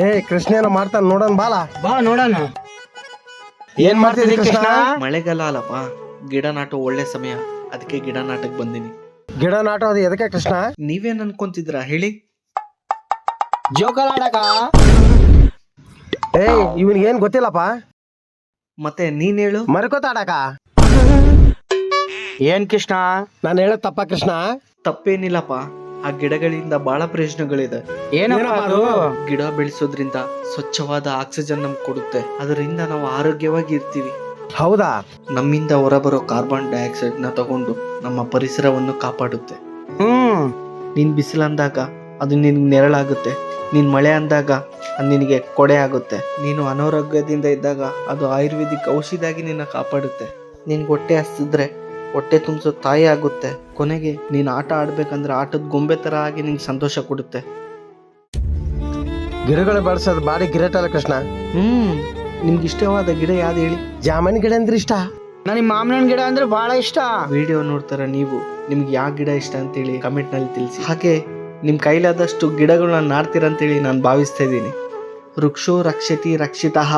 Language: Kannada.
ಏ ಕೃಷ್ಣ ಏನೋ ಮಾಡ್ತಾನ ನೋಡೋಣ ಬಾಲ. ಬಾ ನೋಡೋಣ. ಏನ್ ಮಾಡ್ತಿದ್ದಿ ಕೃಷ್ಣ? ಮಳೆಗಾಲ ಅಲ್ಲಪ್ಪ, ಗಿಡ ನಾಟೋ ಒಳ್ಳೆ ಸಮಯ, ಅದಕ್ಕೆ ಗಿಡ ನಾಟಕ್ ಬಂದಿನಿ. ಗಿಡ ನಾಟೋದು ಎದಕ್ಕೆ ಕೃಷ್ಣ? ನೀವೇನ್ ಅನ್ಕೊಂತಿದ್ರ ಹೇಳಿ? ಜೋಕಾಲ ಆಡಕ. ಏಯ್ ಇವನಿಗೆ ಏನ್ ಗೊತ್ತಿಲ್ಲಪ್ಪ. ಮತ್ತೆ ನೀನ್ ಹೇಳು. ಮರ್ಕೋತಾಡಕ. ಏನ್ ಕೃಷ್ಣ? ನಾನು ಹೇಳೋದ್ ತಪ್ಪ ಕೃಷ್ಣ? ತಪ್ಪೇನಿಲ್ಲಪ್ಪ, ಆ ಗಿಡಗಳಿಂದ ಬಹಳ ಪ್ರಯೋಜನಗಳಿದೆ. ಏನಪ್ಪ ಅದು? ಗಿಡ ಬೆಳೆಸೋದ್ರಿಂದ ಸ್ವಚ್ಛವಾದ ಆಕ್ಸಿಜನ್ ನಮ್ಗೆ ಕೊಡುತ್ತೆ, ಅದರಿಂದ ನಾವು ಆರೋಗ್ಯವಾಗಿ ಇರ್ತೀವಿ. ಹೌದಾ? ನಮ್ಮಿಂದ ಹೊರಬರೋ ಕಾರ್ಬನ್ ಡೈಆಕ್ಸೈಡ್ ನ ತಗೊಂಡು ನಮ್ಮ ಪರಿಸರವನ್ನು ಕಾಪಾಡುತ್ತೆ. ನೀನ್ ಬಿಸಿಲಂದಾಗ ಅದು ನಿನ್ಗೆ ನೆರಳಾಗುತ್ತೆ, ನೀನ್ ಮಳೆ ಅಂದಾಗ ಅದು ನಿನಗೆ ಕೊಡೆ ಆಗುತ್ತೆ, ನೀನು ಅನಾರೋಗ್ಯದಿಂದ ಇದ್ದಾಗ ಅದು ಆಯುರ್ವೇದಿಕ್ ಔಷಧಿಯಾಗಿ ನಿನ್ನ ಕಾಪಾಡುತ್ತೆ, ನಿನ್ಗೆ ಹೊಟ್ಟೆ ಹಸಿದ್ರೆ ಹೊಟ್ಟೆ ತುಂಬಿಸೋ ತಾಯಿ ಆಗುತ್ತೆ, ಕೊನೆಗೆ ನೀನು ಆಟ ಆಡ್ಬೇಕಂದ್ರೆ ಆಟದ ಗೊಂಬೆ ತರ ಆಗಿ ನಿಂಗೆ ಸಂತೋಷ ಕೊಡುತ್ತೆ. ಗಿಡಗಳು ಬೆಳೆಸೋದು ಬಾರಿ ಗಿರೇಟ್ ಅಲ್ಲ ಕೃಷ್ಣ? ನಿಮ್ಗೆ ಇಷ್ಟವಾದ ಗಿಡ ಯಾವ್ದು ಹೇಳಿ? ಜಾಮನ್ ಗಿಡ ಅಂದ್ರೆ ಇಷ್ಟ. ನನಗೆ ಮಾವಿನ ಗಿಡ ಅಂದ್ರೆ ಬಹಳ ಇಷ್ಟ. ವಿಡಿಯೋ ನೋಡ್ತಾರ ನೀವು, ನಿಮ್ಗೆ ಯಾವ ಗಿಡ ಇಷ್ಟ ಅಂತೇಳಿ ಕಮೆಂಟ್ ನಲ್ಲಿ ತಿಳಿಸಿ. ಹಾಗೆ ನಿಮ್ ಕೈಲಾದಷ್ಟು ಗಿಡಗಳನ್ನ ನಾಡ್ತೀರಂತೇಳಿ ನಾನು ಭಾವಿಸ್ತಾ ಇದ್ದೀನಿ. ವೃಕ್ಷೋ ರಕ್ಷತಿ ರಕ್ಷಿತಃ.